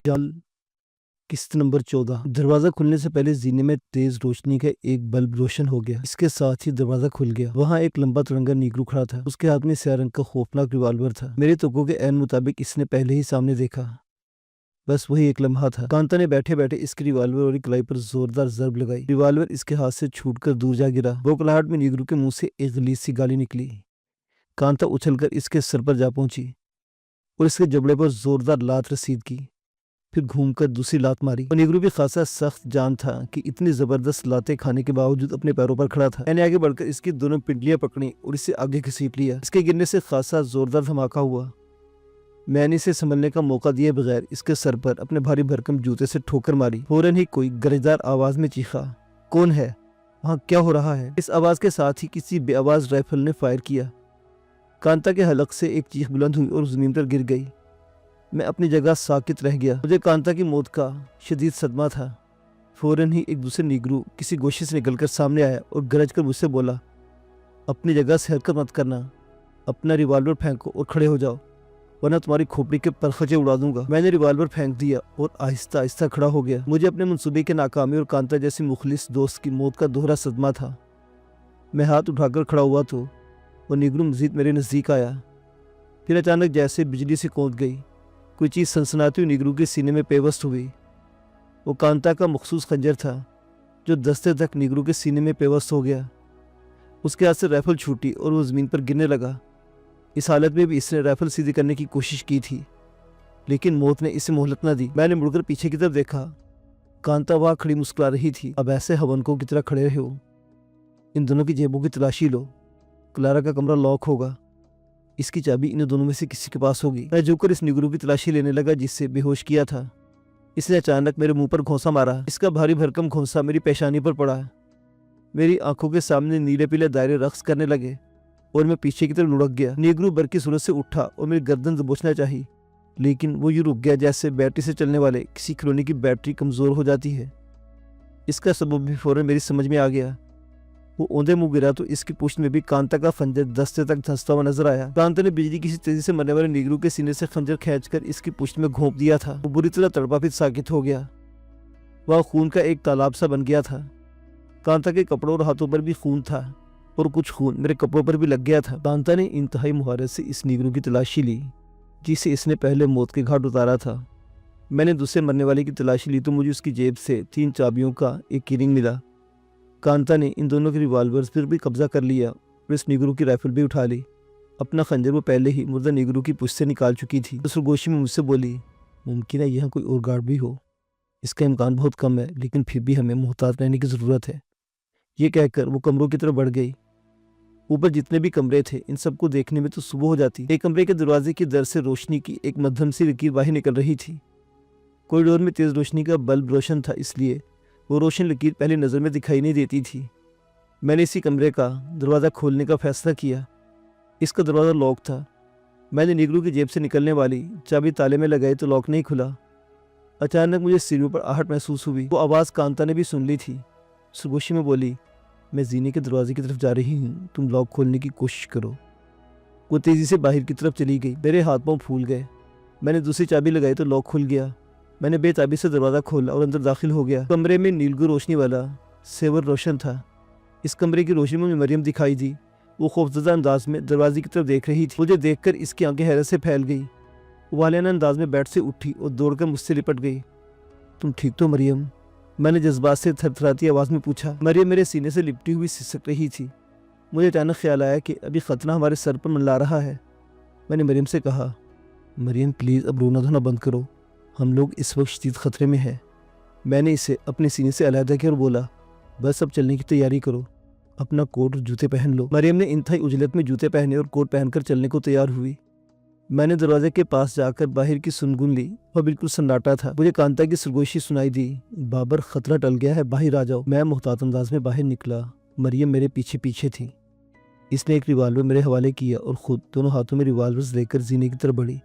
जाल किस्त नंबर 14। दरवाजा खुलने से पहले जीने में तेज रोशनी का एक बल्ब रोशन हो गया। इसके साथ ही दरवाजा खुल गया। वहाँ एक लंबा तिरंगा नीग्रो खड़ा था। उसके हाथ में स्याह रंग का खौफनाक रिवॉल्वर था। मेरे तुक्कों के ऐन मुताबिक इसने पहले ही सामने देखा। बस वही एक लम्हा था। कांता ने बैठे बैठे इसके रिवॉल्वर और कलाई पर जोरदार जर्ब लगाई। रिवॉल्वर इसके हाथ से छूटकर दूर जा गिरा। बौखलाहट में नीग्रो के मुंह से एक गलीज सी गाली निकली। कांता उछलकर इसके सर पर जा पहुंची और इसके जबड़े पर जोरदार लात रसीद की। फिर घूमकर दूसरी लात मारी। और नीग्रो भी खासा सख्त जान था कि इतनी जबरदस्त लातें खाने के बावजूद अपने पैरों पर खड़ा था। मैंने आगे बढ़कर इसकी दोनों पिंडलियां पकड़ी और इसे आगे घसीट लिया। इसके गिरने से खासा जोरदार धमाका हुआ। मैंने इसे संभलने का मौका दिए बगैर इसके सर पर अपने भारी भरकम जूते से ठोकर मारी। फौरन ही कोई गरजदार आवाज में चीखा, कौन है वहां, क्या हो रहा है? इस आवाज के साथ ही किसी बेआवाज राइफल ने फायर किया। कांता के हलक से एक चीख बुलंद हुई और जमीन पर गिर गई। मैं अपनी जगह साकित रह गया। मुझे कांता की मौत का शदीद सदमा था। फौरन ही एक दूसरे नीग्रो किसी गोशे से निकलकर सामने आया और गरज कर मुझसे बोला, अपनी जगह से हरकत मत करना, अपना रिवॉल्वर फेंको और खड़े हो जाओ, वरना तुम्हारी खोपड़ी के परखचे उड़ा दूंगा। मैंने रिवॉल्वर फेंक दिया और आहिस्ता आहिस्ता खड़ा हो गया। मुझे अपने मंसूबे की नाकामी और कांता जैसी मुखलिस दोस्त की मौत का दोहरा सदमा था। मैं हाथ उठाकर खड़ा हुआ तो वो नीग्रो मजीद मेरे नज़दीक आया। फिर अचानक जैसे बिजली से कौंध गई। कोई चीज़ सनसनाती हुई नीग्रो के सीने में पेवस्त हुई। वो कांता का मखसूस खंजर था जो दस्ते तक नीग्रो के सीने में पेवस्त हो गया। उसके हाथ से राइफल छूटी और वो ज़मीन पर गिरने लगा। इस हालत में भी इसने राइफल सीधी करने की कोशिश की थी, लेकिन मौत ने इसे मोहलत न दी। मैंने मुड़कर पीछे की तरफ देखा। कांता वहाँ खड़ी मुस्कुरा रही थी। अब ऐसे हवनकों की तरह खड़े रहो, इन दोनों की जेबों की तलाशी लो। क्लारा का कमरा लॉक होगा, इसकी चाबी इन दोनों में से किसी के पास होगी। मैं झुककर इस नीग्रो की तलाशी लेने लगा जिससे बेहोश किया था। इसने अचानक मेरे मुंह पर घोंसा मारा। इसका भारी भरकम घोंसा मेरी पेशानी पर पड़ा। मेरी आंखों के सामने नीले पीले दायरे रक्स करने लगे और मैं पीछे की तरफ लुढ़क गया। नीग्रो बरकी सूरत से उठा और मेरी गर्दन दबोचना चाही, लेकिन वो यूं रुक गया जैसे बैटरी से चलने वाले किसी खिलौने की बैटरी कमजोर हो जाती है। इसका सबब भी फौरन मेरी समझ में आ गया। वो औंधे मुंह गिरा तो इसकी पुष्ट में भी कांता का खंजर दस्ते तक धंसता हुआ नजर आया। कांता ने बिजली किसी तेजी से मरने वाले नीग्रो के सीने से खंजर खींचकर इसकी पुष्ट में घोंप दिया था। वो बुरी तरह तड़पा फिर साकित हो गया। वह खून का एक तालाब सा बन गया था। कांता के कपड़ों और हाथों पर भी खून था और कुछ खून मेरे कपड़ों पर भी लग गया था। कांता ने इंतहाई मुहारत से इस नीग्रो की तलाशी ली जिसे इसने पहले मौत के घाट उतारा था। मैंने दूसरे मरने वाले की तलाशी ली तो मुझे उसकी जेब से 3 चाबियों का एक कीरिंग मिला। कांता ने इन दोनों के रिवॉल्वर्स पर भी कब्जा कर लिया और इस नीग्रो की राइफल भी उठा ली। अपना खंजर वो पहले ही मुर्दा नीग्रो की पुष्ट से निकाल चुकी थी। तो सरगोशी में मुझसे बोली, मुमकिन है यहाँ कोई और गार्ड भी हो, इसका इम्कान बहुत कम है, लेकिन फिर भी हमें मुहतात रहने की ज़रूरत है। ये कहकर वो कमरों की तरफ बढ़ गई। ऊपर जितने भी कमरे थे इन सबको देखने में तो सुबह हो जाती। एक कमरे के दरवाजे की दर से रोशनी की एक मध्यम सी लकीर बाहर निकल रही थी। कॉरिडोर में तेज रोशनी का बल्ब रोशन था, इसलिए वो रोशन लकीर पहली नज़र में दिखाई नहीं देती थी। मैंने इसी कमरे का दरवाज़ा खोलने का फैसला किया। इसका दरवाज़ा लॉक था। मैंने नीग्रो की जेब से निकलने वाली चाबी ताले में लगाई तो लॉक नहीं खुला। अचानक मुझे सीढ़ियों पर आहट महसूस हुई। वो आवाज़ कांता ने भी सुन ली थी। सरगोशी में बोली, मैं जीने के दरवाजे की तरफ जा रही हूँ, तुम लॉक खोलने की कोशिश करो। वो तेज़ी से बाहर की तरफ चली गई। मेरे हाथ पांव फूल गए। मैंने दूसरी चाबी लगाई तो लॉक खुल गया। मैंने बेताबी से दरवाज़ा खोला और अंदर दाखिल हो गया। कमरे में नीलगु रोशनी वाला सेवर रोशन था। इस कमरे की रोशनी में मरियम दिखाई दी। वो खौफजदा अंदाज में दरवाजे की तरफ देख रही थी। मुझे देखकर इसकी आंखें हैरत से फैल गई। वालियाना अंदाज में बेड से उठी और दौड़कर मुझसे लिपट गई। तुम ठीक तो मरियम? मैंने जज्बात से थरथराती आवाज़ में पूछा। मरियम मेरे सीने से लिपटी हुई सिसक रही थी। मुझे अचानक ख्याल आया कि अभी खतरा हमारे सर पर मंडरा रहा है। मैंने मरियम से कहा, मरियम प्लीज़ अब रोना धोना बंद करो, हम लोग इस वक्त शदीद खतरे में हैं। मैंने इसे अपने सीने से अलहदा किया और बोला, बस अब चलने की तैयारी करो, अपना कोट और जूते पहन लो। मरियम ने इंतहाई उजलत में जूते पहने और कोट पहनकर चलने को तैयार हुई। मैंने दरवाजे के पास जाकर बाहर की सुनगुन ली और बिल्कुल सन्नाटा था। मुझे कांता की सरगोशी सुनाई दी, बाबर खतरा टल गया है, बाहर आ जाओ। मैं मुहतात अंदाज में बाहर निकला। मरियम मेरे पीछे पीछे थी। इसने एक रिवॉल्वर मेरे हवाले किया और खुद दोनों हाथों में रिवॉल्वर्स लेकर जीने की तरफ बढ़ी।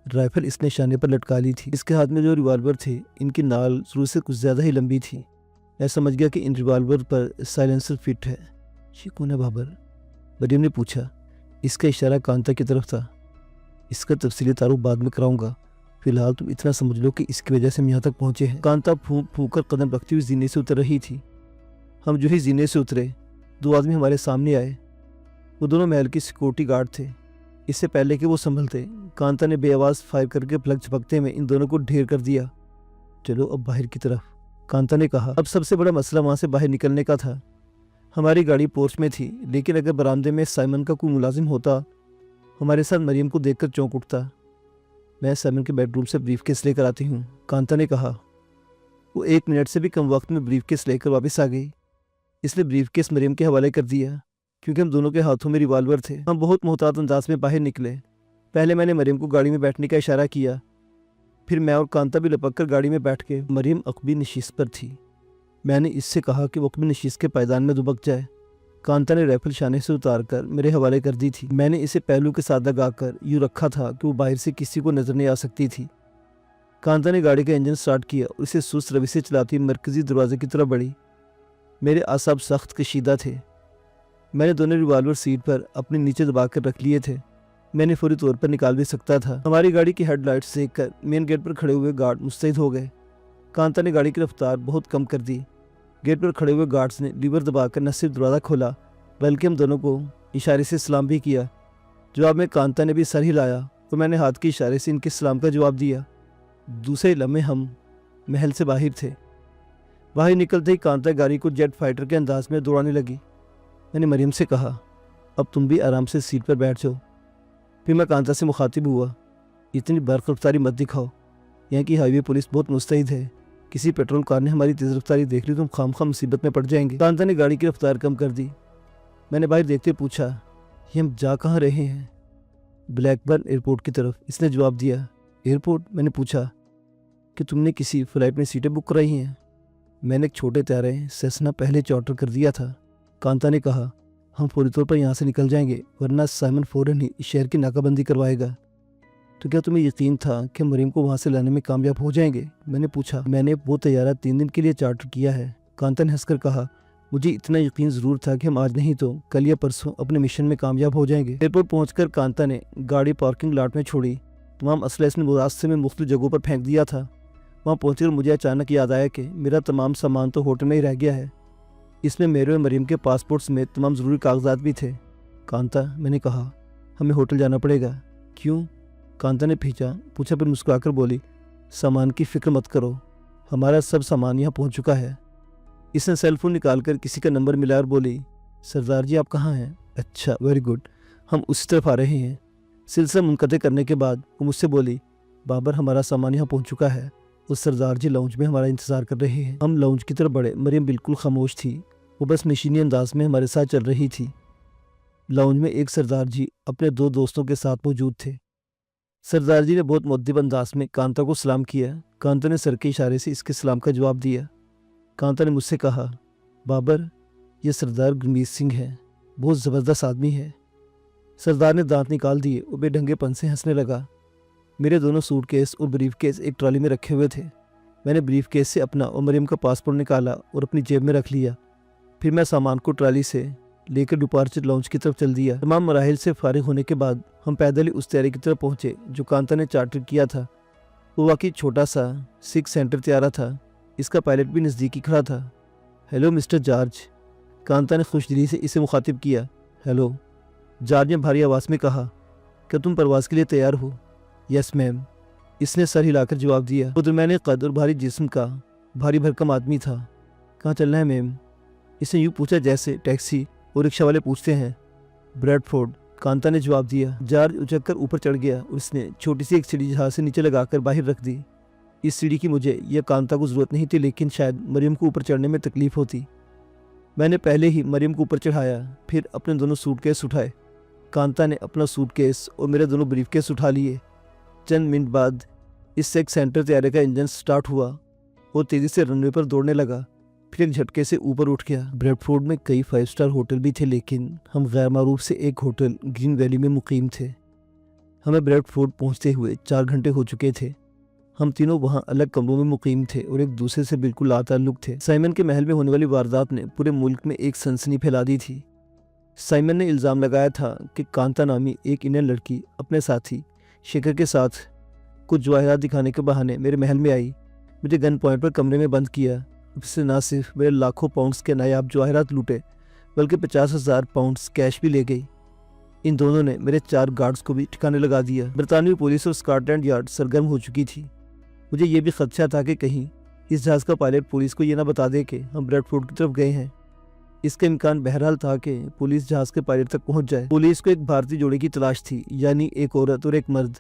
राइफल इसने शाने पर लटका ली थी। इसके हाथ में जो रिवॉल्वर थे इनकी नाल जरूर से कुछ ज़्यादा ही लंबी थी। मैं समझ गया कि इन रिवॉल्वर पर साइलेंसर फिट है। ये कौन है बाबर? मरियम ने पूछा। इसका इशारा कांता की तरफ था। इसका तफसीली तारुफ बाद में कराऊंगा, फिलहाल तुम इतना समझ लो कि इसकी वजह से हम यहाँ तक पहुंचे हैं। कांता फूंक फूंक कर कदम रखती हुई जीने से उतर रही थी। हम जो ही जीने से उतरे, दो आदमी हमारे सामने आए। वो दोनों महल के सिक्योरिटी गार्ड थे। इससे पहले कि वो संभलते, कांता ने बेआवाज फायर करके पलक झपकते में इन दोनों को ढेर कर दिया। चलो अब बाहर की तरफ, कांता ने कहा। अब सबसे बड़ा मसला वहां से बाहर निकलने का था। हमारी गाड़ी पोर्च में थी, लेकिन अगर बरामदे में साइमन का कोई मुलाजिम होता, हमारे साथ मरियम को देखकर चौंक उठता। मैं साइमन के बेडरूम से ब्रीफकेस लेकर आती हूँ, कांता ने कहा। वो 1 मिनट से भी कम वक्त में ब्रीफकेस लेकर वापस आ गई। इसलिए ब्रीफकेस मरियम के हवाले कर दिया, क्योंकि हम दोनों के हाथों में रिवॉल्वर थे। हम बहुत मोहतात अंदाज में बाहर निकले। पहले मैंने मरियम को गाड़ी में बैठने का इशारा किया, फिर मैं और कांता भी लपक कर गाड़ी में बैठ के। मरियम अकबी नशीस पर थी। मैंने इससे कहा कि वो अकबी नशीस के पायदान में दुबक जाए। कांता ने राइफल शाने से उतारकर मेरे हवाले कर दी थी। मैंने इसे पहलू के साथ लगाकर यूँ रखा था कि वो बाहर से किसी को नजर नहीं आ सकती थी। कांता ने गाड़ी का इंजन स्टार्ट किया और इसे सुस्त रवि से चलाती मरकजी दरवाजे की तरफ बढ़ी। मेरे आसाब सख्त कशीदा थे। मैंने दोनों रिवॉल्वर सीट पर अपने नीचे दबा कर रख लिए थे। मैंने फौरी तौर पर निकाल भी सकता था। हमारी गाड़ी की हेडलाइट्स देखकर मेन गेट पर खड़े हुए गार्ड मुस्तैद हो गए। कांता ने गाड़ी की रफ्तार बहुत कम कर दी। गेट पर खड़े हुए गार्ड्स ने लीवर दबाकर न सिर्फ दरवाज़ा खोला, बल्कि हम दोनों को इशारे से सलाम भी किया। जवाब में कांता ने भी सर हिलाया और मैंने हाथ के इशारे से इनके सलाम का जवाब दिया। दूसरे लम्हे हम महल से बाहर थे। बाहर निकलते ही कांता गाड़ी को जेट फाइटर के अंदाज में दौड़ाने लगी। मैंने मरियम से कहा, अब तुम भी आराम से सीट पर बैठ जाओ। फिर मैं कांता से मुखातिब हुआ, इतनी बर्फ रफ्तारी मत दिखाओ। यहाँ की हाईवे पुलिस बहुत मुस्तैद है। किसी पेट्रोल कार ने हमारी तेज़ रफ्तारी देख ली तो हम खामखा मुसीबत में पड़ जाएंगे। कांता ने गाड़ी की रफ्तार कम कर दी। मैंने बाहर देखते पूछा, ये हम जा कहाँ रहे हैं? ब्लैकबर्न एयरपोर्ट की तरफ, इसने जवाब दिया। एयरपोर्ट? मैंने पूछा कि तुमने किसी फ़्लाइट में सीटें बुक कराई हैं? मैंने एक छोटे तैयारे सेसना पहले चार्टर कर दिया था। कांता ने कहा, हम फौरी तौर पर यहाँ से निकल जाएंगे, वरना साइमन फ़ौरन ही इस शहर की नाकाबंदी करवाएगा। तो क्या तुम्हें यकीन था कि मरीम को वहाँ से लाने में कामयाब हो जाएंगे? मैंने पूछा। मैंने वो तैयारा 3 दिन के लिए चार्टर किया है, कांता ने हंसकर कहा। मुझे इतना यकीन ज़रूर था कि हम आज नहीं तो कल या परसों अपने मिशन में कामयाब हो जाएंगे। एयरपोर्ट पहुंचकर कांता ने गाड़ी पार्किंग लॉट में छोड़ी। तमाम असला इसने रास्ते में मुख्तलिफ जगहों पर फेंक दिया था। वहाँ पहुंचकर मुझे अचानक याद आया कि मेरा तमाम सामान तो होटल में ही रह गया है। इसमें मेरे और मरीम के पासपोर्ट समेत तमाम ज़रूरी कागजात भी थे। कांता, मैंने कहा, हमें होटल जाना पड़ेगा। क्यों? कांता ने पूछा फिर मुस्कुराकर बोली, सामान की फ़िक्र मत करो, हमारा सब सामान यहाँ पहुँच चुका है। इसने सेलफोन निकालकर किसी का नंबर मिला और बोली, सरदार जी आप कहाँ हैं? अच्छा, वेरी गुड, हम उसी तरफ आ रहे हैं। सिलसिला मुनक़ते करने के बाद वो मुझसे बोली, बाबर हमारा सामान यहाँ पहुँच चुका है और सरदार जी लाउंज में हमारा इंतज़ार कर रहे हैं। हम लाउंज की तरफ बढ़े। मरियम बिल्कुल खामोश थी, वो बस मशीनी अंदाज में हमारे साथ चल रही थी। लाउंज में एक सरदार जी अपने 2 दोस्तों के साथ मौजूद थे। सरदार जी ने बहुत मुअद्दिब अंदाज में कांता को सलाम किया। कांता ने सर के इशारे से इसके सलाम का जवाब दिया। कांता ने मुझसे कहा, बाबर ये सरदार गुरमीत सिंह है, बहुत ज़बरदस्त आदमी है। सरदार ने दांत निकाल दिए और बेढंगेपन से हंसने लगा। मेरे दोनों सूटकेस और ब्रीफकेस एक ट्रॉली में रखे हुए थे। मैंने ब्रीफकेस से अपना और मरियम का पासपोर्ट निकाला और अपनी जेब में रख लिया। फिर मैं सामान को ट्रॉली से लेकर डिपार्चर लाउंज की तरफ चल दिया। तमाम मराहिल से फारिग होने के बाद हम पैदल ही उस तैयारी की तरफ पहुंचे जो कांता ने चार्टर किया था। वो वाकई छोटा सा 6 सेंटर तैयारा था। इसका पायलट भी नज़दीक ही खड़ा था। हेलो मिस्टर जॉर्ज, कांता ने खुशदिली से इसे मुखातिब किया। हेलो, जॉर्ज ने भारी आवाज़ में कहा, क्या तुम परवाज़ के लिए तैयार हो? यस मैम, इसने सर हिलाकर जवाब दिया। वो दरमियाने कद और भारी जिस्म का भारी भरकम आदमी था। कहाँ चलना है मैम? इसने यूँ पूछा जैसे टैक्सी और रिक्शा वाले पूछते हैं। ब्रैडफोर्ड, कांता ने जवाब दिया। जॉर्ज उचक कर ऊपर चढ़ गया और उसने छोटी सी एक सीढ़ी जहाज से नीचे लगाकर बाहर रख दी। इस सीढ़ी की मुझे या कांता को ज़रूरत नहीं थी, लेकिन शायद मरियम को ऊपर चढ़ने में तकलीफ़ होती। मैंने पहले ही मरियम को ऊपर चढ़ाया, फिर अपने दोनों सूटकेस उठाए। कांता ने अपना सूटकेस और मेरे दोनों ब्रीफकेस उठा लिए। चंद मिनट बाद इस सेक्स सेंटर तैयारे का इंजन स्टार्ट हुआ और तेज़ी से रनवे पर दौड़ने लगा। फिर एक झटके से ऊपर उठ गया। ब्रैडफोर्ड में कई 5 स्टार होटल भी थे, लेकिन हम गैर मारूफ से एक होटल ग्रीन वैली में मुकीम थे। हमें ब्रैडफोर्ड पहुंचते हुए 4 घंटे हो चुके थे। हम तीनों वहां अलग कमरों में मुकीम थे और एक दूसरे से बिल्कुल लाताल्लुक थे। साइमन के महल में होने वाली वारदात ने पूरे मुल्क में एक सनसनी फैला दी थी। साइमन ने इल्ज़ाम लगाया था कि कांता नामी एक इंडियन लड़की अपने साथी शेखर के साथ कुछ जवाहरात दिखाने के बहाने मेरे महल में आई, मुझे गन पॉइंट पर कमरे में बंद किया। इससे न सिर्फ मेरे लाखों पाउंड्स के नायाब जवाहरात लूटे, बल्कि 50,000 पाउंड्स कैश भी ले गई। इन दोनों ने मेरे 4 गार्ड्स को भी ठिकाने लगा दिया। बरतानवी पुलिस और स्कॉटलैंड यार्ड सरगर्म हो चुकी थी। मुझे ये भी खदशा था कि कहीं इस जहाज़ का पायलट पुलिस को ये ना बता दे कि हम ब्रेडफोर्ड की तरफ गए हैं। इसका इम्कान बहरहाल था कि पुलिस जहाज़ के पायलट तक पहुंच जाए। पुलिस को एक भारतीय जोड़े की तलाश थी, यानी एक औरत और एक मर्द।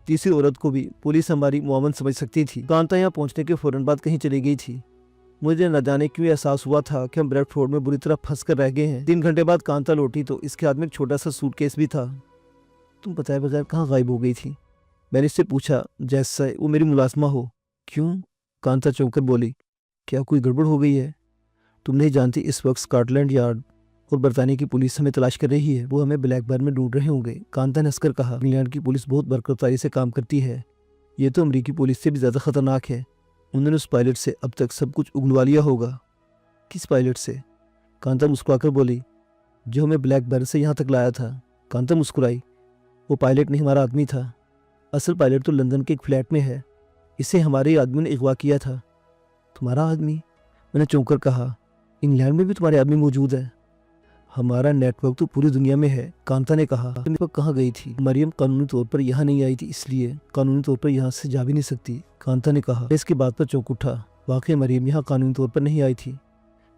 तीसरी औरत को भी पुलिस हमारी मुआवन समझ सकती थी। कांता यहाँ पहुंचने के फौरन बाद कहीं चली गई थी। मुझे न जाने क्यों एहसास हुआ था कि हम ब्रेडफोर्ड में बुरी तरह फंस कर रह गए हैं। 3 घंटे बाद कांता लौटी तो इसके हाथ में एक छोटा सा सूटकेस भी था। तुम बताए बगैर कहाँ गायब हो गई थी? मैंने इससे पूछा जैसा वो मेरी मुलाजमा हो। क्यों? कांता चौंक कर बोली, क्या कोई गड़बड़ हो गई है? तुम नहीं जानती इस वक्त स्कॉटलैंड यार्ड और बरतानिया की पुलिस हमें तलाश कर रही है। वो हमें ब्लैकबर्न में ढूंढ रहे होंगे। कांता ने हंसकर कहा, इंग्लैंड की पुलिस बहुत बरकरारी से काम करती है। ये तो अमरीकी पुलिस से भी ज़्यादा खतरनाक है। उन्होंने उस पायलट से अब तक सब कुछ उगलवा लिया होगा। किस पायलट से? कांता मुस्कुराकर बोली, जो हमें ब्लैकबर्न से यहाँ तक लाया था। कांता मुस्कुराई, वो पायलट नहीं, हमारा आदमी था। असल पायलट तो लंदन के एक फ्लैट में है। इसे हमारे ही आदमी ने अगवा किया था। तुम्हारा आदमी? मैंने चौंक कर कहा, इंग्लैंड में भी तुम्हारे आदमी मौजूद है? हमारा नेटवर्क तो पूरी दुनिया में है। कांता ने कहा, तुम कहाँ गई थी? मरियम कानूनी तौर पर यहाँ नहीं आई थी, इसलिए कानूनी तौर पर यहाँ से जा भी नहीं सकती। कांता ने कहा। इसकी बात पर चौंक उठा। वाकई मरियम यहाँ कानूनी तौर पर नहीं आई थी।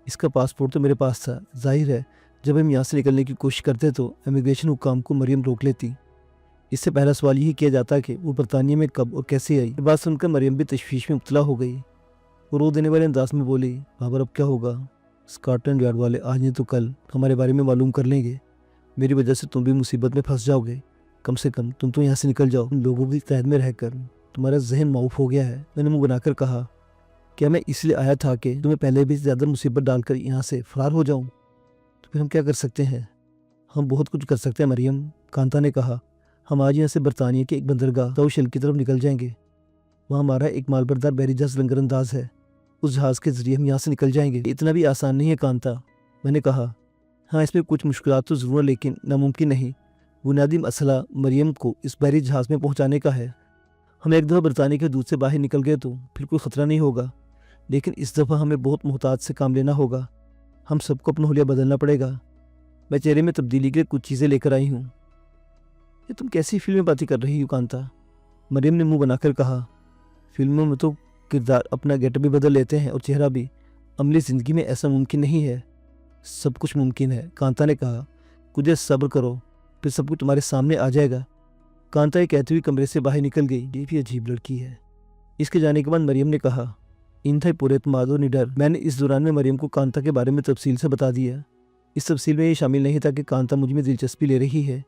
इसका पासपोर्ट तो मेरे पास था। जाहिर है जब हम यहाँ से निकलने की कोशिश करते तो इमिग्रेशन हुकाम को मरियम रोक लेती। इससे पहला सवाल यही किया जाता कि वो बरतानिया में कब और कैसे आई। ये बात सुनकर मरियम भी तशवीश में मुब्तला हो गई। वो रो देने वाले अंदाज में बोली, बाबर अब क्या होगा? स्कॉटलैंड यार्ड वाले आज नहीं तो कल हमारे बारे में मालूम कर लेंगे। मेरी वजह से तुम भी मुसीबत में फंस जाओगे। कम से कम तुम तो यहाँ से निकल जाओ। उन लोगों की कैद में रहकर तुम्हारा जहन माऊफ हो गया है। मैंने मुंह बनाकर कहा, क्या मैं इसलिए आया था कि तुम्हें पहले भी ज़्यादा मुसीबत डालकर यहाँ से फरार हो जाऊँ? तो फिर हम क्या कर सकते हैं? हम बहुत कुछ कर सकते हैं मरियम। कांता ने कहा, हम आज यहाँ से बरतानिया के एक बंदरगाह तौशल की तरफ निकल जाएंगे। वहाँ हमारा एक मालबरदार बहरी जहाज़ लंगरअंदाज है। उस जहाज़ के जरिए हम यहाँ से निकल जाएंगे। इतना भी आसान नहीं है कांता। मैंने कहा, हाँ इसमें कुछ मुश्किलात तो ज़रूर है, लेकिन नामुमकिन नहीं। बुनियादी मसला मरियम को इस बहरी जहाज़ में पहुँचाने का है। हम एक दफ़ा बरतानिया के दूध से बाहर निकल गए तो फिर कोई ख़तरा नहीं होगा, लेकिन इस दफ़ा हमें बहुत मुहतात से काम लेना होगा। हम सबको अपना हुलिया बदलना पड़ेगा। मैं चेहरे में तब्दीली के लिए कुछ चीज़ें लेकर आई हूँ। ये तुम कैसी फिल्में बातें कर रही हो कांता? मरियम ने मुंह बनाकर कहा, फिल्मों में तो किरदार अपना गेटअप भी बदल लेते हैं और चेहरा भी। अमली ज़िंदगी में ऐसा मुमकिन नहीं है। सब कुछ मुमकिन है। कांता ने कहा, कुछ सब्र करो, फिर सब कुछ तुम्हारे सामने आ जाएगा। कांता ये कहती हुई कमरे से बाहर निकल गई। ये भी अजीब लड़की है। इसके जाने के बाद मरियम ने कहा, इन था पूरे एतमाद और निडर। मैंने इस दौरान में मरियम को कांता के बारे में तफसील से बता दिया। इस तफसील में ये शामिल नहीं था कि कांता मुझ में दिलचस्पी ले रही है।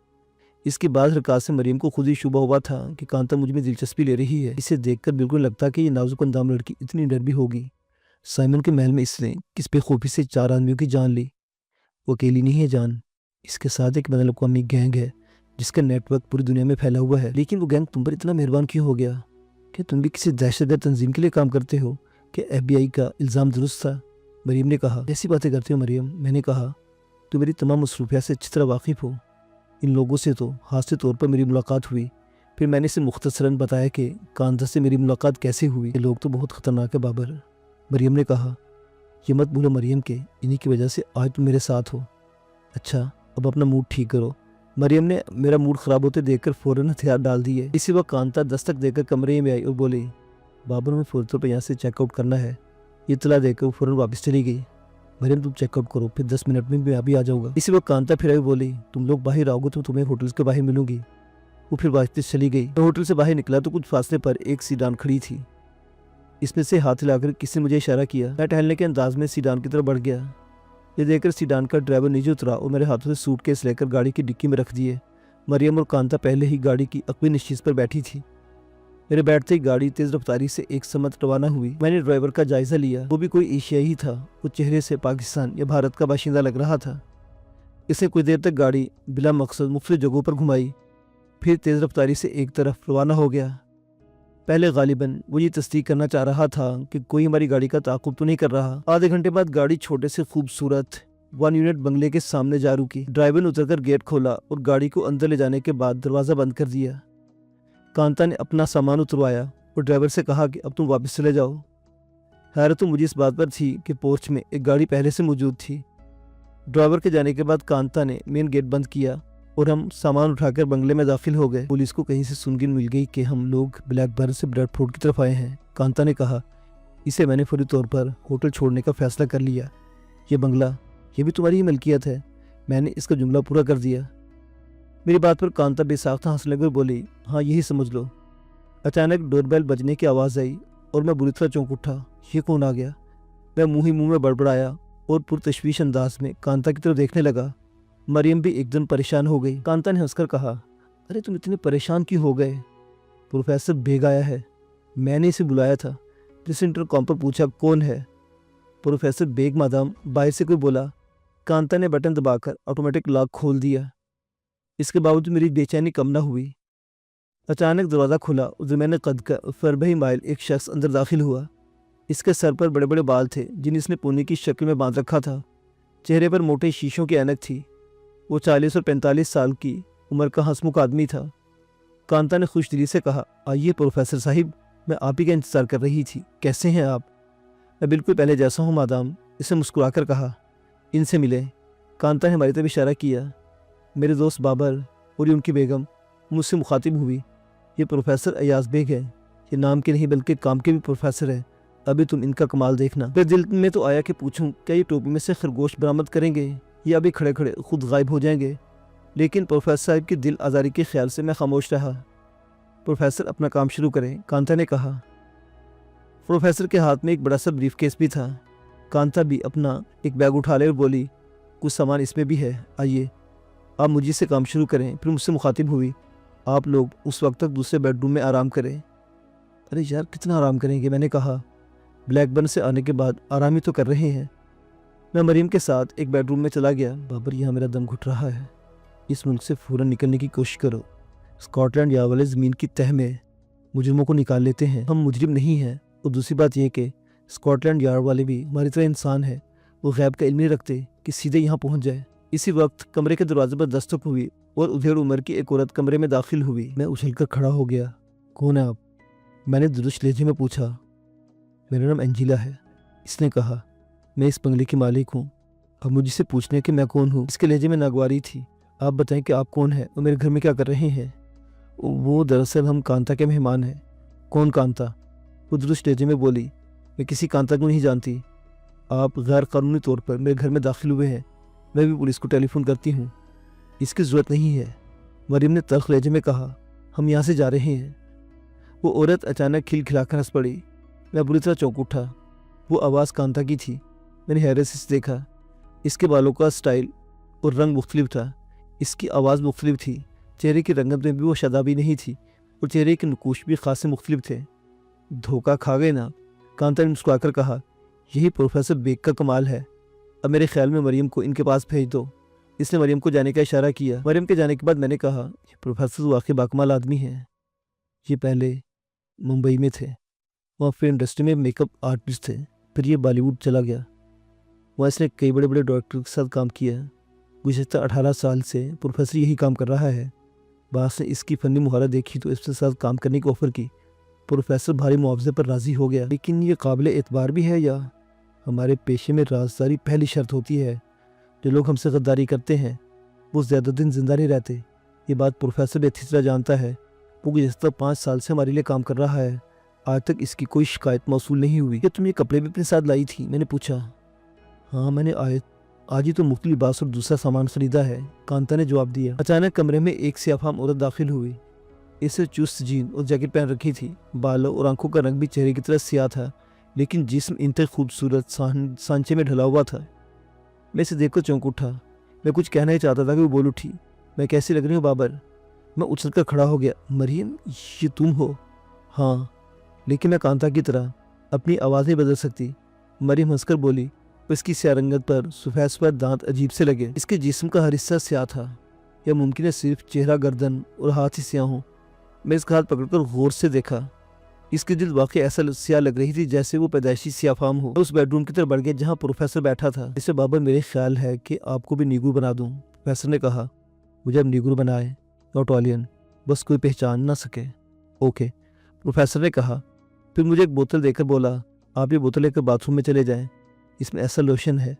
इसके बाद हरकत से मरियम को खुद ही शुबा हुआ था कि कांता मुझ में दिलचस्पी ले रही है। इसे देखकर बिल्कुल लगता कि ये नाजुक अंदाम लड़की इतनी डर भी होगी। साइमन के महल में इसने किस बेखूबी से 4 आदमियों की जान ली। वो अकेली नहीं है जान, इसके साथ एक बैनुल अक़वामी गैंग है जिसका नेटवर्क पूरी दुनिया में फैला हुआ है। लेकिन वो गैंग तुम पर इतना मेहरबान क्यों हो गया? क्या तुम भी किसी दहशतगर्द तंजीम के लिए काम करते हो? क्या FBI का इल्ज़ाम दुरुस्त था? मरियम ने कहा, ऐसी बातें करते हो मरियम? मैंने कहा, तुम मेरी तमाम मसरूफियात से अच्छी तरह वाकिफ़ हो। इन लोगों से तो हादसे तौर पर मेरी मुलाकात हुई। फिर मैंने इसे मुख्तसरन बताया कि कांता से मेरी मुलाकात कैसे हुई। ये लोग तो बहुत ख़तरनाक है बाबर। मरियम ने कहा, ये मत भूलो मरियम के इन्हीं की वजह से आज तुम मेरे साथ हो। अच्छा अब अपना मूड ठीक करो। मरियम ने मेरा मूड ख़राब होते देखकर फ़ौरन हथियार डाल दिए। इसी वक्त कांता दस्तक देकर कमरे में आई और बोली, बाबर हमें फ़ौरन तौर पर यहाँ से चेकआउट करना है। ये इतला देकर वो फ़ौरन वापस चली गई। मरियम तुम चेकआउट करो, फिर 10 मिनट में मैं अभी आ जाऊँगा। इसी वक्त कांता फिर आई बोली, तुम लोग बाहर आओगे तो तुम्हें होटल के बाहर मिलूंगी। वो फिर वापस चली गई। मैं होटल से बाहर निकला तो कुछ फासले पर एक सीडान खड़ी थी। इसमें से हाथ हिलाकर किसी ने मुझे इशारा किया। मैं टहलने के अंदाज में सीडान की तरफ बढ़ गया। ये देखकर सीडान का ड्राइवर नीचे उतरा और मेरे हाथों से सूटकेस लेकर गाड़ी की डिक्की में रख दिए। मरियम और कांता पहले ही गाड़ी की अगली नशीस पर बैठी थी। मेरे बैठते ही गाड़ी तेज रफ्तारी से एक समत रवाना हुई। मैंने ड्राइवर का जायजा लिया। वो भी कोई एशियाई ही था। वो चेहरे से पाकिस्तान या भारत का बाशिंदा लग रहा था। इसने कुछ देर तक गाड़ी बिला मकसद मुख्तलिफ जगहों पर घुमाई, फिर तेज रफ्तारी से एक तरफ रवाना हो गया। पहले गालिबन वो ये तस्दीक करना चाह रहा था कि कोई हमारी गाड़ी का ताक़ुब तो नहीं कर रहा। आधे घंटे बाद गाड़ी छोटे से खूबसूरत 1 यूनिट बंगले के सामने जा रुकी। ड्राइवर ने उतरकर गेट खोला और गाड़ी को अंदर ले जाने के बाद दरवाज़ा बंद कर दिया। कांता ने अपना सामान उतरवाया और ड्राइवर से कहा कि अब तुम वापस चले जाओ। हैरत तो मुझे इस बात पर थी कि पोर्च में एक गाड़ी पहले से मौजूद थी। ड्राइवर के जाने के बाद कांता ने मेन गेट बंद किया और हम सामान उठाकर बंगले में दाखिल हो गए। पुलिस को कहीं से सुनगिन मिल गई कि हम लोग ब्लैकबर्न से ब्रेडफोर्ड की तरफ आए हैं। कांता ने कहा, इसे मैंने फौरी तौर पर होटल छोड़ने का फैसला कर लिया। ये बंगला, ये भी तुम्हारी ही मलकियत है। मैंने इसका जुमला पूरा कर दिया। मेरी बात पर कांता बेसाख्ता हंसने लगी और बोली, हाँ यही समझ लो। अचानक डोरबेल बजने की आवाज़ आई और मैं बुरी तरह चौंक उठा। ये कौन आ गया? मैं मुँह ही मुँह में बड़बड़ाया और पुरतशवीश अंदाज में कांता की तरफ देखने लगा। मरियम भी एकदम परेशान हो गई। कांता ने हंसकर कहा, अरे तुम इतने परेशान क्यों हो गए? प्रोफेसर बेग आया है, मैंने इसे बुलाया था। जिस इंटरकॉम पर पूछा कौन है? प्रोफेसर बेग मादाम, बाहर से कोई बोला। कांता ने बटन दबाकर ऑटोमेटिक लॉक खोल दिया। इसके बावजूद मेरी बेचैनी कम न हुई। अचानक दरवाज़ा खुला और दरमियाने कद का फरबही माइल एक शख्स अंदर दाखिल हुआ। इसके सर पर बड़े बड़े बाल थे जिन्हें इसने पूनी की शक्ल में बांध रखा था। चेहरे पर मोटे शीशों की ऐनक थी। वो 40 और 45 साल की उम्र का हंसमुख आदमी था। कांता ने खुशदिली से कहा, आइए प्रोफेसर साहिब, मैं आप ही का इंतज़ार कर रही थी। कैसे हैं आप? मैं बिल्कुल पहले जैसा हूँ मादाम, इसे मुस्कुराकर कहा। इनसे मिले। कांता ने हमारी तरफ इशारा किया। मेरे दोस्त बाबर और ये उनकी बेगम मुझसे मुखातिब हुई। ये प्रोफेसर अयाज बेग है। ये नाम के नहीं बल्कि काम के भी प्रोफेसर है। अभी तुम इनका कमाल देखना। फिर दिल में तो आया कि पूछूं, क्या ये टोपी में से खरगोश बरामद करेंगे या अभी खड़े खड़े खुद गायब हो जाएंगे? लेकिन प्रोफेसर साहब की दिल आज़ारी के ख्याल से मैं खामोश रहा। प्रोफेसर अपना काम शुरू करें, कांता ने कहा। प्रोफेसर के हाथ में एक बड़ा सा ब्रीफ केस भी था। कांता भी अपना एक बैग उठा ले और बोली, कुछ सामान इसमें भी है, आइए आप मुझे से काम शुरू करें। फिर मुझसे मुखातिब हुई, आप लोग उस वक्त तक दूसरे बेडरूम में आराम करें। अरे यार कितना आराम करेंगे? मैंने कहा, ब्लैकबर्न से आने के बाद आराम ही तो कर रहे हैं। मैं मरीम के साथ एक बेडरूम में चला गया। बाबर, यहाँ मेरा दम घुट रहा है। इस मुल्क से फ़ौरन निकलने की कोशिश करो। स्कॉटलैंड यार्ड वाले ज़मीन की तह में मुजरिमों को निकाल लेते हैं। हम मुजरिम नहीं हैं। और दूसरी बात यह कि स्कॉटलैंड यार्ड वाले भी हमारी तरह इंसान है। वो गैब का इल्म नहीं रखते कि सीधे यहाँ पहुँच जाए। इसी वक्त कमरे के दरवाजे पर दस्तक हुई और उधेड़ उम्र की एक औरत कमरे में दाखिल हुई। मैं उछलकर खड़ा हो गया। कौन है आप? मैंने दुरुस्त लहजे में पूछा। मेरा नाम एंजिला है। इसने कहा, मैं इस बंगले की मालिक हूँ। अब मुझसे पूछने कि मैं कौन हूँ। इसके लहजे में नागवारी थी। आप बताएं कि आप कौन हैं और मेरे घर में क्या कर रहे हैं? वो दरअसल हम कांता के मेहमान हैं। कौन कांता? वो दुरुस्त लहजे में बोली, मैं किसी कांता को नहीं जानती। आप गैर कानूनी तौर पर मेरे घर में दाखिल हुए हैं। मैं भी पुलिस को टेलीफोन करती हूँ। इसकी ज़रूरत नहीं है, मरीम ने तल्ख लहजे में कहा। हम यहाँ से जा रहे हैं। वो औरत अचानक खिलखिलाकर हंस पड़ी। मैं बुरी तरह चौंक उठा। वो आवाज़ कांता की थी। मैंने हैरत से देखा। इसके बालों का स्टाइल और रंग मुख्तलिफ था। इसकी आवाज़ मुख्तलिफ थी। चेहरे की रंगत में भी वो शदाबी नहीं थी और चेहरे के नकूश भी खासे मुख्तलिफ थे। धोखा खा गए ना? कांता ने मुस्कुराकर कहा, यही प्रोफेसर बेग का कमाल है। अब मेरे ख्याल में मरीम को इनके पास भेज दो। इसने मरीम को जाने का इशारा किया। मरीम के जाने के बाद मैंने कहा, ये प्रोफेसर वाकई बाकमाल आदमी है। ये पहले मुंबई में थे। वहाँ फिल्म इंडस्ट्री में मेकअप आर्टिस्ट थे। फिर ये बॉलीवुड चला गया। वहाँ इसने कई बड़े बड़े डायरेक्टर के साथ काम किया। गुज़श्ता 18 साल से प्रोफेसर यही काम कर रहा है। बास ने इसकी फ़नी मुहारत देखी तो इसके साथ काम करने की ऑफ़र की। प्रोफेसर भारी मुआवजे पर राज़ी हो गया। लेकिन ये काबिल एतबार भी है या? हमारे पेशे में राजदारी पहली शर्त होती है। जो लोग हमसे गद्दारी करते हैं वो ज़्यादा दिन जिंदा नहीं रहते। ये बात प्रोफेसर भी अच्छी तरह जानता है। वो गुज़श्ता 5 साल से हमारे लिए काम कर रहा है। आज तक इसकी कोई शिकायत मौसूल नहीं हुई। क्या तुम ये कपड़े भी अपने साथ लाई थी? मैंने पूछा। हाँ, मैंने आज ही तो मुख्तलिफ लिबास और दूसरा सामान खरीदा है, कांता ने जवाब दिया। अचानक कमरे में एक सियाफाम औरत दाखिल हुई। इसे चुस्त जीन और जैकेट पहन रखी थी। बालों और आंखों का रंग भी चेहरे की तरह सियाह था, लेकिन जिस्म इंतहाई खूबसूरत सांचे में ढला हुआ था। मैं इसे देखकर चौंक उठा। मैं कुछ कहना ही चाहता था कि वो बोल उठी, मैं कैसी लग रही हूँ बाबर? मैं उछलकर खड़ा हो गया। मरियम, ये तुम हो? हाँ, लेकिन मैं कांता की तरह अपनी आवाज़ नहीं बदल सकती। मरियम हंसकर बोली। इसकी स्याह रंगत पर सफ़ेद दांत अजीब से लगे। इसके जिस्म का हर हिस्सा स्याह था, या मुमकिन है सिर्फ चेहरा, गर्दन और हाथ ही स्याह हों। मैं इसका हाथ पकड़कर गौर से देखा। इसकी जिल्द वाकई ऐसा स्याह लग रही थी जैसे वो पैदाइशी सियाफाम हो। उस बेडरूम की तरफ बढ़ गया जहाँ प्रोफेसर बैठा था। इससे बाबर, मेरे ख्याल है कि आपको भी नीगू बना दूँ। प्रोफेसर ने कहा, मुझे अब नीगू बनाए, नॉट ऑलियन, बस कोई पहचान ना सके। ओके, प्रोफेसर ने कहा। फिर मुझे एक बोतल देकर बोला, आप ये बोतल लेकर बाथरूम में चले जाएं। इसमें ऐसा लोशन है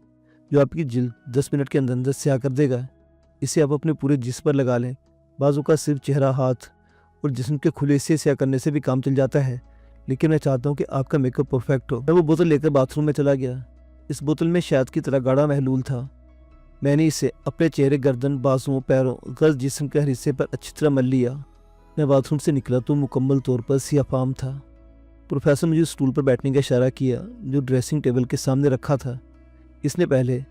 जो आपकी जिल्द 10 मिनट के अंदर अंदर स्याह कर देगा। इसे आप अपने पूरे जिस्म पर लगा लें। बाजू का सिर्फ चेहरा, हाथ और जिस्म के खुले हिस्से स्याह करने से भी काम चल जाता है, लेकिन मैं चाहता हूँ कि आपका मेकअप परफेक्ट हो। मैं वो बोतल लेकर बाथरूम में चला गया। इस बोतल में शहद की तरह गाढ़ा महलूल था। मैंने इसे अपने चेहरे, गर्दन, बाजुओं, पैरों, गर्द जिस्म के हर हिस्से पर अच्छी तरह मल लिया। मैं बाथरूम से निकला तो मुकम्मल तौर पर सियाफाम था। प्रोफेसर मुझे स्टूल पर बैठने का इशारा किया जो ड्रेसिंग टेबल के सामने रखा था। इसने पहले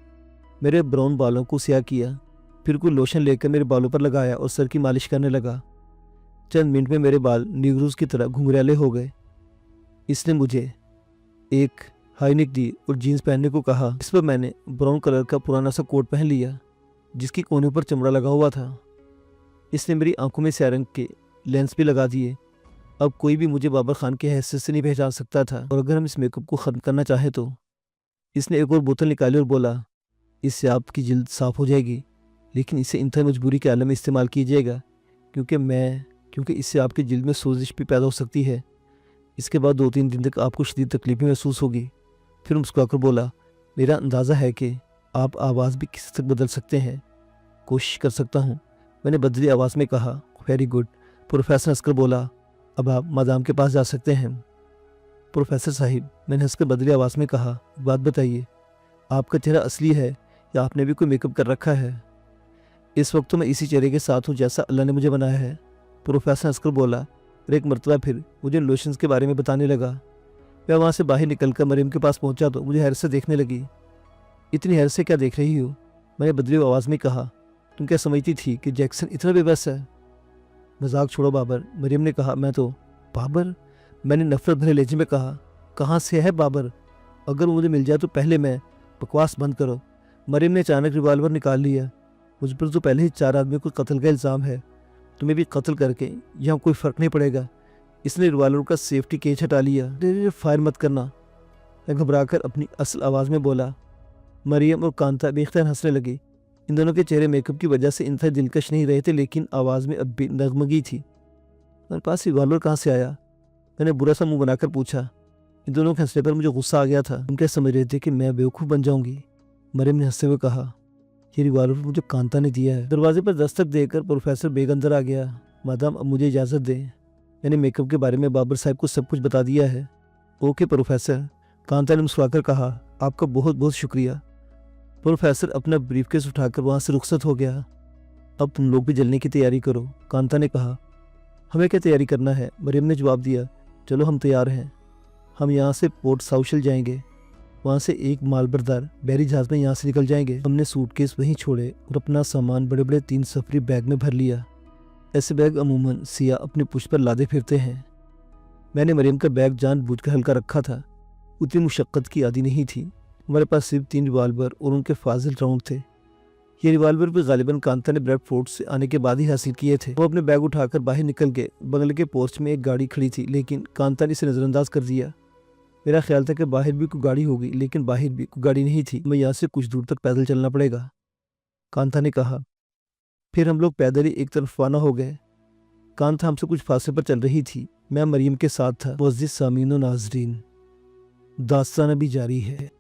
मेरे ब्राउन बालों को स्याह किया, फिर कोई लोशन लेकर मेरे बालों पर लगाया और सर की मालिश करने लगा। चंद मिनट में मेरे बाल नीग्रोज की तरह घुंघराले हो गए। इसने मुझे एक हाई नेक दी और जीन्स पहनने को कहा। इस पर मैंने ब्राउन कलर का पुराना सा कोट पहन लिया जिसकी कोने पर चमड़ा लगा हुआ था। इसने मेरी आंखों में स्याह रंग के लेंस भी लगा दिए। अब कोई भी मुझे बाबर खान के हैसियत से नहीं पहचान सकता था, और अगर हम इस मेकअप को ख़त्म करना चाहें तो। इसने एक और बोतल निकाली और बोला, इससे आपकी जिल्द साफ़ हो जाएगी, लेकिन इसे इंतहा मजबूरी के आलम में इस्तेमाल कीजिएगा क्योंकि इससे आपकी जिल्द में सोजिश भी पैदा हो सकती है। इसके बाद 2-3 दिन तक आपको शदीद तकलीफ महसूस होगी। फिर मुस्कुराकर बोला, मेरा अंदाज़ा है कि आप आवाज़ भी किसी तक बदल सकते हैं। कोशिश कर सकता हूँ, मैंने बदली आवाज़ में कहा। वेरी गुड, प्रोफेसर हंसकर बोला, अब आप मादाम के पास जा सकते हैं। प्रोफेसर साहिब, मैंने हंसकर बदली आवाज़ में कहा, एक बात बताइए, आपका चेहरा असली है या आपने भी कोई मेकअप कर रखा है? इस वक्त तो मैं इसी चेहरे के साथ हूँ जैसा अल्लाह ने मुझे बनाया है। प्रोफेसर हंसकर बोला और एक मरतबा फिर मुझे लोशंस के बारे में बताने लगा। मैं वहाँ से बाहर निकलकर मरियम के पास पहुँचा तो मुझे हैरत से देखने लगी। इतनी हैरत से क्या देख रही हो? मैंने बदली आवाज़ में कहा। तुम क्या समझती थी कि जैक्सन इतना बेबस है? मजाक छोड़ो बाबर, मरियम ने कहा। मैं तो बाबर, मैंने नफरत भरे लहजे में कहा। कहाँ से है बाबर? अगर मुझे मिल जाए तो पहले मैं। बकवास बंद करो। मरियम ने अचानक रिवाल्वर निकाल लिया। मुझ पर तो पहले ही 4 आदमियों को कत्ल का इल्ज़ाम है, तुम्हें भी कत्ल करके यहाँ कोई फ़र्क नहीं पड़ेगा। इसने रिवाल्वर का सेफ्टी केज हटा लिया। फायर मत करना, मैं घबराकर अपनी असल आवाज़ में बोला। मरियम और कांता बेख्तियार हंसने लगी। इन दोनों के चेहरे मेकअप की वजह से इंतहा दिलकश नहीं रहे थे, लेकिन आवाज़ में अब भी नगमगी थी। मेरे पास रिवाल्वर कहाँ से आया? मैंने बुरा सा मुंह बनाकर पूछा। इन दोनों के हंसने पर मुझे गुस्सा आ गया था। तुम क्या समझ रहे थे कि मैं बेवकूफ़ बन जाऊंगी? मरियम ने हंसते हुए कहा। ये रिवाल्वर मुझे कांता ने दिया है। दरवाजे पर दस्तक देकर प्रोफेसर बेग अंदर आ गया। मादाम, अब मुझे इजाज़त दें, मैंने मेकअप के बारे में बाबर साहब को सब कुछ बता दिया है। ओके प्रोफेसर, कांता ने मुस्कुराकर कहा। आपका बहुत बहुत शुक्रिया। प्रोफेसर अपना ब्रीफकेस उठाकर वहाँ से रुखसत हो गया। अब तुम लोग भी जलने की तैयारी करो, कांता ने कहा। हमें क्या तैयारी करना है? मरियम ने जवाब दिया। चलो हम तैयार हैं। हम यहाँ से पोर्ट साउशल जाएंगे, वहाँ से एक मालबरदार बहरी जहाज़ में यहाँ से निकल जाएंगे। हमने सूटकेस वहीं छोड़े और अपना सामान बड़े बड़े 3 सफरी बैग में भर लिया। ऐसे बैग अमूमन सियाह अपने पुष्ट पर लादे फिरते हैं। मैंने मरियम का बैग जानबूझकर हल्का रखा था। उतनी मुशक्क़त की आदि नहीं थी। हमारे पास सिर्फ 3 रिवाल्वर और उनके फाजिल राउंड थे। ये रिवाल्वर भी गालिबन कांता ने ब्रेडफोर्ड से आने के बाद ही हासिल किए थे। वो अपने बैग उठाकर बाहर निकल गए। बंगले के पोर्च में एक गाड़ी खड़ी थी, लेकिन कांता ने इसे नज़रअंदाज कर दिया। मेरा ख्याल था कि बाहर भी कोई गाड़ी होगी, लेकिन बाहर भी कोई गाड़ी नहीं थी। हमें यहाँ से कुछ दूर तक पैदल चलना पड़ेगा, कांता ने कहा। फिर हम लोग पैदल ही एक तरफ रवाना हो गए। कांता हमसे कुछ फासले पर चल रही थी। मैं मरियम के साथ था। मुअज़्ज़िज़ सामीन व नाज़रीन, दास्तान अभी जारी है।